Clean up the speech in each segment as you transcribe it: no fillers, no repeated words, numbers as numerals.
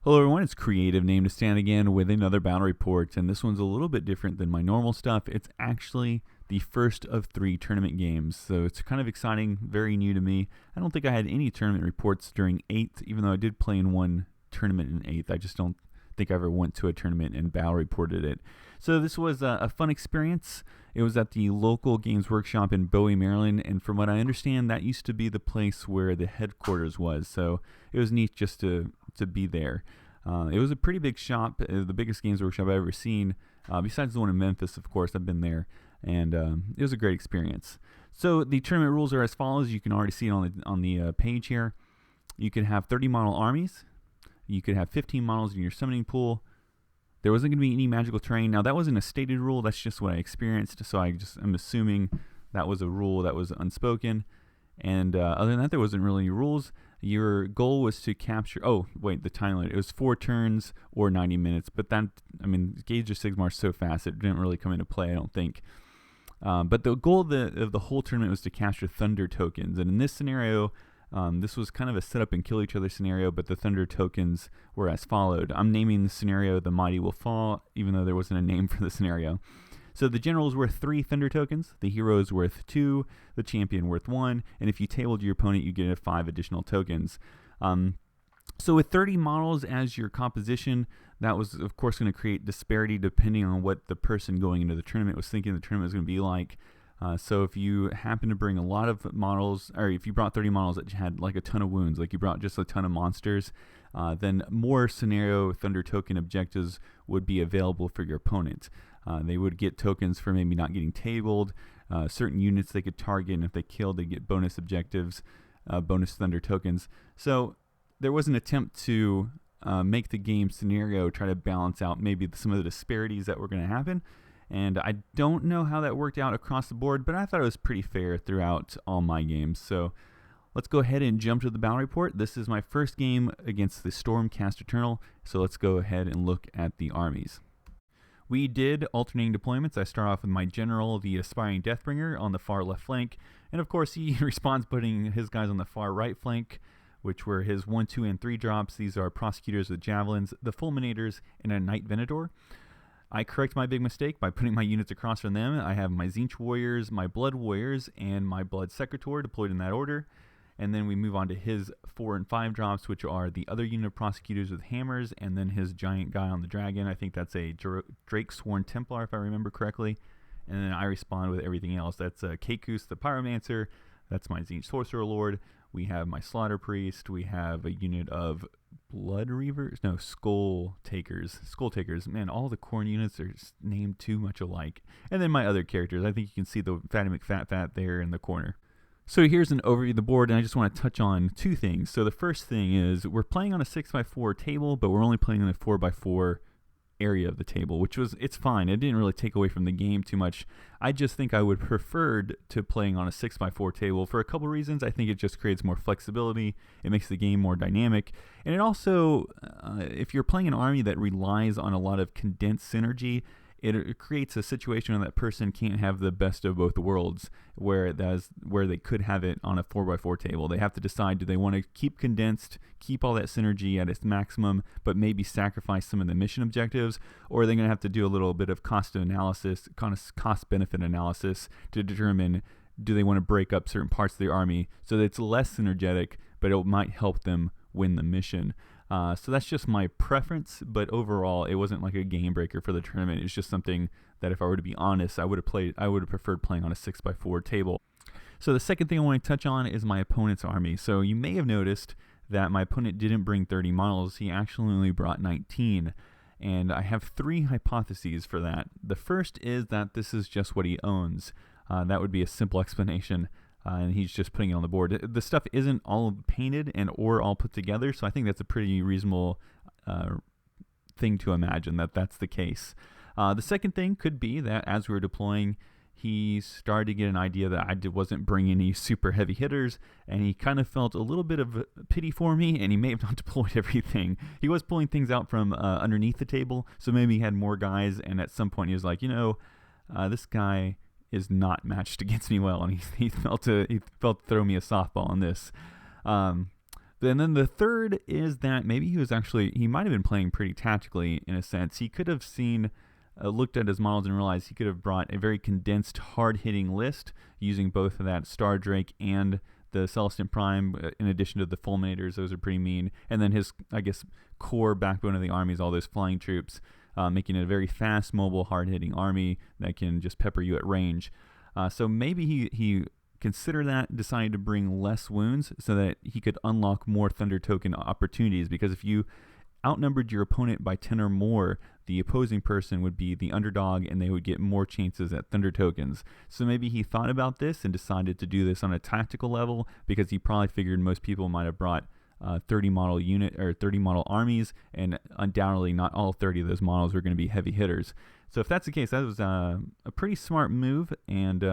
Hello everyone, it's Creative Name to Stand again with another battle report, and this one's a little bit different than my normal stuff. It's actually the first of 3 tournament games, so it's kind of exciting, very new to me. I don't think I had any tournament reports during 8th, even though I did play in one tournament in 8th. I just don't think I ever went to a tournament and battle reported it. So this was a fun experience. It was at the local Games Workshop in Bowie, Maryland, and from what I understand, that used to be the place where the headquarters was, so it was neat just to be there. It was a pretty big shop, the biggest Games Workshop I've ever seen, besides the one in Memphis, of course. I've been there, and it was a great experience. So the tournament rules are as follows. You can already see it on the page here. You can have 30 model armies. You could have 15 models in your summoning pool. There wasn't going to be any magical terrain. Now, that wasn't a stated rule. That's just what I experienced, so I'm assuming that was a rule that was unspoken. And other than that, there wasn't really any rules. Your goal was to capture... Oh, wait, the time limit. It was 4 turns or 90 minutes. But that, Gauge of Sigmar is so fast, it didn't really come into play, I don't think. But the goal of the whole tournament was to capture Thunder tokens. And in this scenario, this was kind of a set up and kill each other scenario, but the Thunder tokens were as followed. I'm naming the scenario The Mighty Will Fall, even though there wasn't a name for the scenario. So the general is worth 3 Thunder tokens, the hero is worth 2, the champion worth 1, and if you tabled your opponent, you get 5 additional tokens. So with 30 models as your composition, that was of course going to create disparity depending on what the person going into the tournament was thinking the tournament was going to be like. So if you happen to bring a lot of models, or if you brought 30 models that had like a ton of wounds, like you brought just a ton of monsters, then more scenario Thunder token objectives would be available for your opponent. They would get tokens for maybe not getting tabled, certain units they could target, and if they killed, they get bonus objectives, bonus Thunder tokens. So there was an attempt to make the game scenario try to balance out maybe some of the disparities that were going to happen. And I don't know how that worked out across the board, but I thought it was pretty fair throughout all my games. So let's go ahead and jump to the battle report. This is my first game against the Stormcast Eternal, so let's go ahead and look at the armies. We did alternating deployments. I start off with my general, the Aspiring Deathbringer, on the far left flank, and of course he responds putting his guys on the far right flank, which were his 1, 2, and 3 drops. These are Prosecutors with Javelins, the Fulminators, and a Knight Venator. I correct my big mistake by putting my units across from them. I have my Tzeentch Warriors, my Blood Warriors, and my Blood Secretor deployed in that order. And then we move on to his 4 and 5 drops, which are the other unit of Prosecutors with Hammers, and then his giant guy on the dragon. I think that's a Drake Sworn Templar, if I remember correctly. And then I respond with everything else. That's Kekus the Pyromancer. That's my Tzeentch Sorcerer Lord. We have my Slaughter Priest. We have a unit of Blood Reavers? No, Skull Takers. Skull Takers. Man, all the Khorne units are named too much alike. And then my other characters. I think you can see the Fatty McFat there in the corner. So here's an overview of the board, and I just want to touch on 2 things. So the first thing is we're playing on a 6x4 table, but we're only playing on a 4x4 area of the table, it's fine. It didn't really take away from the game too much. I just think I would preferred to playing on a 6x4 table for a couple reasons. I think it just creates more flexibility. It makes the game more dynamic. And it also, if you're playing an army that relies on a lot of condensed synergy, it creates a situation where that person can't have the best of both worlds, where they could have it on a 4x4 table. They have to decide, do they want to keep condensed, keep all that synergy at its maximum, but maybe sacrifice some of the mission objectives, or are they going to have to do a little bit of cost-benefit analysis to determine, do they want to break up certain parts of their army so that it's less synergetic, but it might help them win the mission. So that's just my preference, but overall, it wasn't like a game breaker for the tournament. It's just something that, if I were to be honest, I would have preferred playing on a 6x4 table. So the second thing I want to touch on is my opponent's army. So you may have noticed that my opponent didn't bring 30 models. He actually only brought 19. And I have 3 hypotheses for that. The first is that this is just what he owns. That would be a simple explanation. And he's just putting it on the board. The stuff isn't all painted or all put together, so I think that's a pretty reasonable thing to imagine that that's the case. The second thing could be that as we were deploying, he started to get an idea that I wasn't bringing any super heavy hitters, and he kind of felt a little bit of pity for me, and he may have not deployed everything. He was pulling things out from underneath the table, so maybe he had more guys, and at some point he was like, this guy is not matched against me well, and he felt to throw me a softball on this. The And then the third is that maybe he might have been playing pretty tactically in a sense. He could have looked at his models and realized he could have brought a very condensed, hard-hitting list using both of that Star Drake and the Celestin Prime, in addition to the Fulminators. Those are pretty mean. And then his, I guess, core backbone of the army is all those flying troops, making it a very fast, mobile, hard-hitting army that can just pepper you at range. So maybe he considered that, decided to bring less wounds so that he could unlock more Thunder Token opportunities, because if you outnumbered your opponent by 10 or more, the opposing person would be the underdog and they would get more chances at Thunder Tokens. So maybe he thought about this and decided to do this on a tactical level, because he probably figured most people might have brought 30 model unit or 30 model armies, and undoubtedly not all 30 of those models were going to be heavy hitters. So if that's the case, that was a pretty smart move, and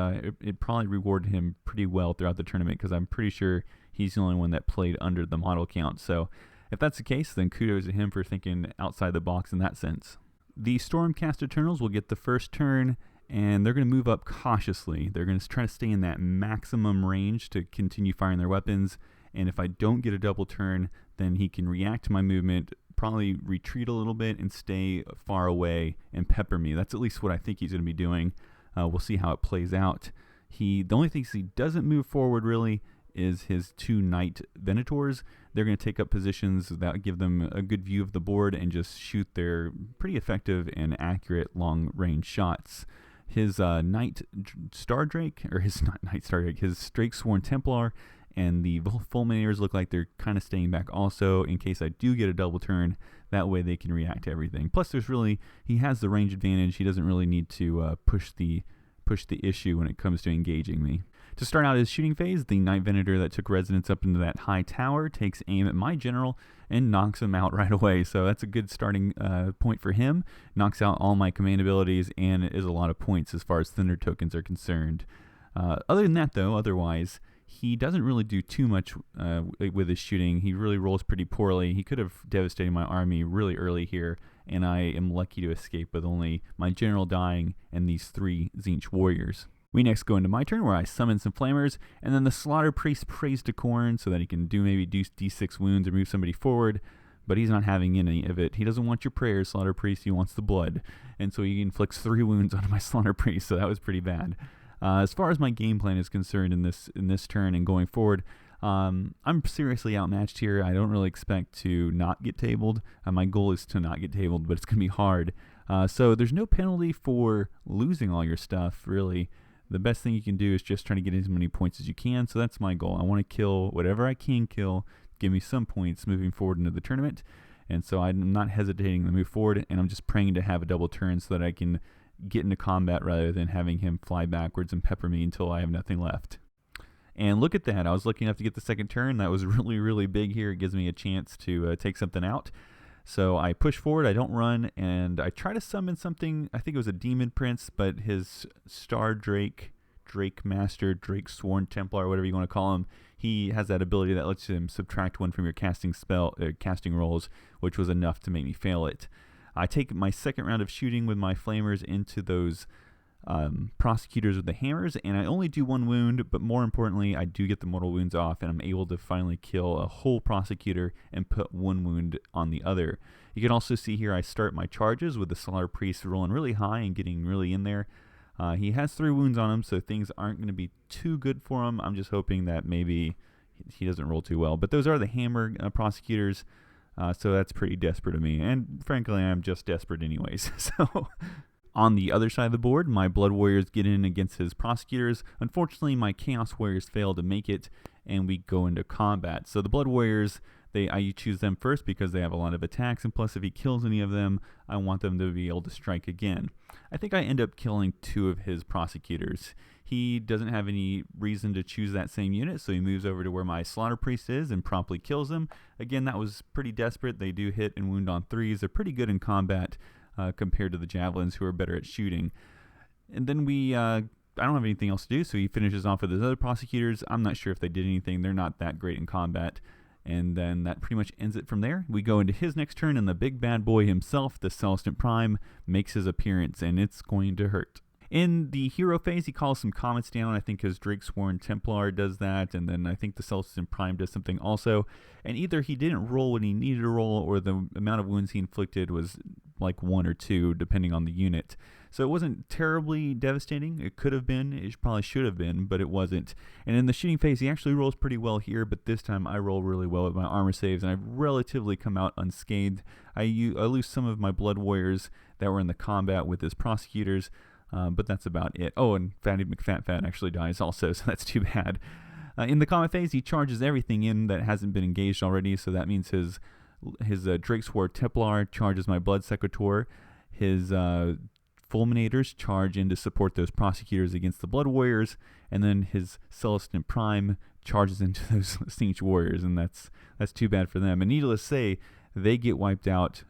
it probably rewarded him pretty well throughout the tournament, because I'm pretty sure he's the only one that played under the model count. So if that's the case, then kudos to him for thinking outside the box in that sense. The Stormcast Eternals will get the first turn, and they're going to move up cautiously. They're going to try to stay in that maximum range to continue firing their weapons, and if I don't get a double turn, then he can react to my movement, probably retreat a little bit and stay far away and pepper me. That's at least what I think he's going to be doing. We'll see how it plays out. The only things he doesn't move forward really is his 2 Knight Venators. They're going to take up positions that give them a good view of the board and just shoot their pretty effective and accurate long-range shots. His Knight Star Drake, or his not Knight Star Drake, his Drake Sworn Templar and the Fulminators look like they're kind of staying back also in case I do get a double turn. That way they can react to everything. Plus, he has the range advantage. He doesn't really need to push the issue when it comes to engaging me. To start out his shooting phase, the Knight Venator that took residence up into that high tower takes aim at my general and knocks him out right away. So that's a good starting point for him. Knocks out all my command abilities and is a lot of points as far as Thunder Tokens are concerned. Other than that, though, otherwise, he doesn't really do too much with his shooting. He really rolls pretty poorly. He could have devastated my army really early here, and I am lucky to escape with only my general dying and these 3 Tzeentch warriors. We next go into my turn, where I summon some flamers, and then the Slaughter Priest prays to Khorne so that he can maybe do d6 wounds or move somebody forward, but he's not having any of it. He doesn't want your prayers, Slaughter Priest. He wants the blood, and so he inflicts 3 wounds onto my Slaughter Priest, so that was pretty bad. As far as my game plan is concerned in this turn and going forward, I'm seriously outmatched here. I don't really expect to not get tabled. My goal is to not get tabled, but it's going to be hard. So there's no penalty for losing all your stuff, really. The best thing you can do is just try to get as many points as you can. So that's my goal. I want to kill whatever I can kill, give me some points moving forward into the tournament. And so I'm not hesitating to move forward, and I'm just praying to have a double turn so that I can get into combat rather than having him fly backwards and pepper me until I have nothing left. And look at that. I was lucky enough to get the second turn. That was really, really big here. It gives me a chance to take something out. So I push forward, I don't run, and I try to summon something. I think it was a Demon Prince, but his Star Drake, Drake Master, Drake Sworn Templar, whatever you want to call him, he has that ability that lets him subtract 1 from your casting rolls, which was enough to make me fail it. I take my second round of shooting with my flamers into those prosecutors with the hammers, and I only do 1 wound, but more importantly, I do get the mortal wounds off, and I'm able to finally kill a whole prosecutor and put 1 wound on the other. You can also see here I start my charges with the Slaughter Priest rolling really high and getting really in there. He has 3 wounds on him, so things aren't going to be too good for him. I'm just hoping that maybe he doesn't roll too well. But those are the hammer prosecutors, so that's pretty desperate of me. And frankly, I'm just desperate anyways. So on the other side of the board, my Blood Warriors get in against his prosecutors. Unfortunately, my Chaos Warriors fail to make it, and we go into combat. So the Blood Warriors, I choose them first because they have a lot of attacks, and plus if he kills any of them, I want them to be able to strike again. I think I end up killing 2 of his prosecutors. He doesn't have any reason to choose that same unit, so he moves over to where my Slaughter Priest is and promptly kills him. Again, that was pretty desperate. They do hit and wound on 3s. They're pretty good in combat compared to the Javelins, who are better at shooting. And then I don't have anything else to do, so he finishes off with his other prosecutors. I'm not sure if they did anything. They're not that great in combat. And then that pretty much ends it from there. We go into his next turn, and the big bad boy himself, the Celestin Prime, makes his appearance, and it's going to hurt. In the hero phase, he calls some comets down. I think his Drakesworn Templar does that, and then I think the Celestin Prime does something also. And either he didn't roll when he needed to roll, or the amount of wounds he inflicted was like 1 or 2, depending on the unit. So it wasn't terribly devastating. It could have been. It probably should have been, but it wasn't. And in the shooting phase, he actually rolls pretty well here, but this time I roll really well with my armor saves, and I've relatively come out unscathed. I lose some of my Blood Warriors that were in the combat with his Prosecutors, but that's about it. Oh, and Fatty McFatfat actually dies also, so that's too bad. In the combat phase, he charges everything in that hasn't been engaged already, so that means his Drakesworn Templar charges my Blood Sequitur. His Fulminators charge in to support those Prosecutors against the Blood Warriors, and then his Celestin Prime charges into those Siege Warriors, and that's too bad for them. And needless to say, they get wiped out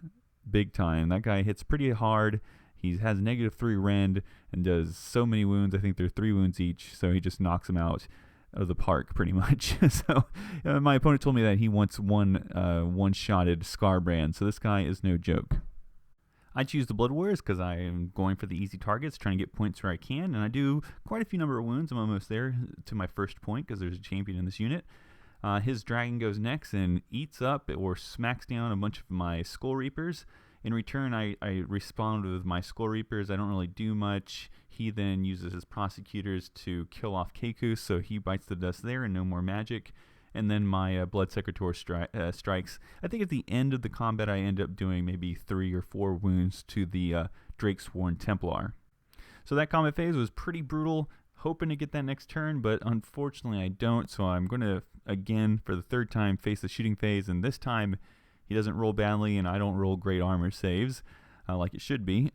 big time. That guy hits pretty hard. He has -3 rend and does so many wounds. I think they're 3 wounds each, so he just knocks them out of the park pretty much. So my opponent told me that he wants one-shotted Scarbrand, so this guy is no joke. I choose the Blood Warriors because I am going for the easy targets, trying to get points where I can, and I do quite a few number of wounds. I'm almost there to my first point because there's a champion in this unit. His dragon goes next and eats up or smacks down a bunch of my Skull Reapers. In return, I respond with my Skull Reapers. I don't really do much. He then uses his Prosecutors to kill off Kekus, so he bites the dust there and no more magic. And then my Blood Sequitur strikes. I think at the end of the combat, I end up doing maybe 3 or 4 wounds to the Drakesworn Templar. So that combat phase was pretty brutal, hoping to get that next turn, but unfortunately I don't. So I'm going to, again, for the 3rd time, face the shooting phase, and this time he doesn't roll badly, and I don't roll great armor saves like it should be.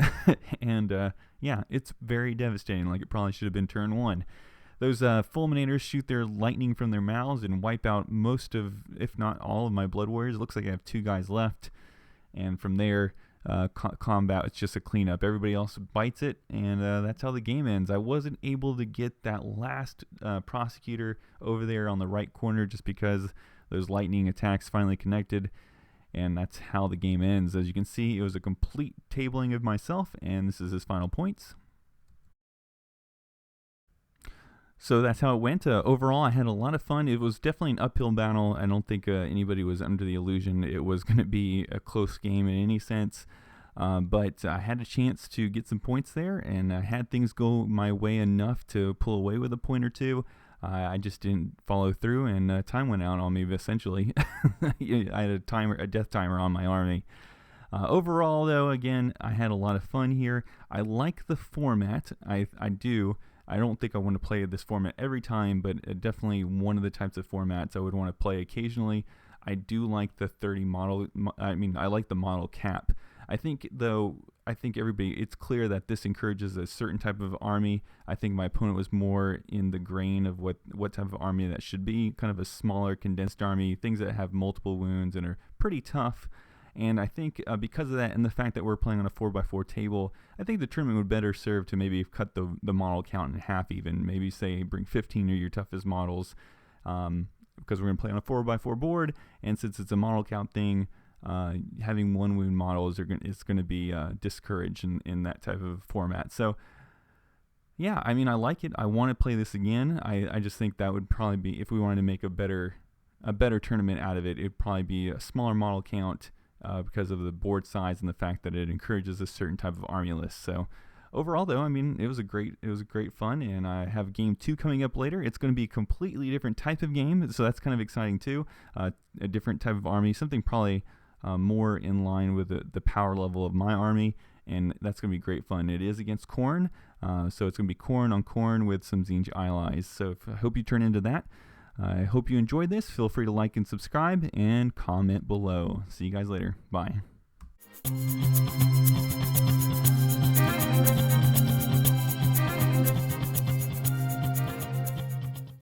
And yeah, it's very devastating, like it probably should have been turn 1. Those Fulminators shoot their lightning from their mouths and wipe out most of, if not all of my Blood Warriors. It looks like I have 2 guys left. And from there, combat, it's just a cleanup. Everybody else bites it, and that's how the game ends. I wasn't able to get that last Prosecutor over there on the right corner just because those lightning attacks finally connected. And that's how the game ends. As you can see, it was a complete tabling of myself, and this is his final points. So that's how it went. Overall, I had a lot of fun. It was definitely an uphill battle. I don't think anybody was under the illusion it was going to be a close game in any sense. But I had a chance to get some points there, and I had things go my way enough to pull away with a point or 2. I just didn't follow through, and time went out on me, essentially. I had a death timer on my army. Overall, though, again, I had a lot of fun here. I like the format. I do. I don't think I want to play this format every time, but definitely one of the types of formats I would want to play occasionally. I do like the 30 model. I like the model cap. I think, though, it's clear that this encourages a certain type of army. I think my opponent was more in the grain of what type of army that should be, kind of a smaller, condensed army, things that have multiple wounds and are pretty tough. And I think because of that and the fact that we're playing on a 4x4 table, I think the tournament would better serve to maybe cut the model count in half even. Maybe say bring 15 of your toughest models because we're going to play on a 4x4 board. And since it's a model count thing, having 1 wound models is going to be discouraged in that type of format. So yeah, I mean, I like it. I want to play this again. I just think that would probably be, if we wanted to make a better tournament out of it, it'd probably be a smaller model count. Because of the board size and the fact that it encourages a certain type of army list. So overall, though, I mean, it was a great fun, and I have game 2 coming up later. It's going to be a completely different type of game, so that's kind of exciting too. A different type of army, something probably more in line with the power level of my army, and that's going to be great fun. It is against Khorne, so it's going to be Khorne on Khorne with some Tzeentch allies. So I hope you turn into that. I hope you enjoyed this. Feel free to like and subscribe and comment below. See you guys later. Bye.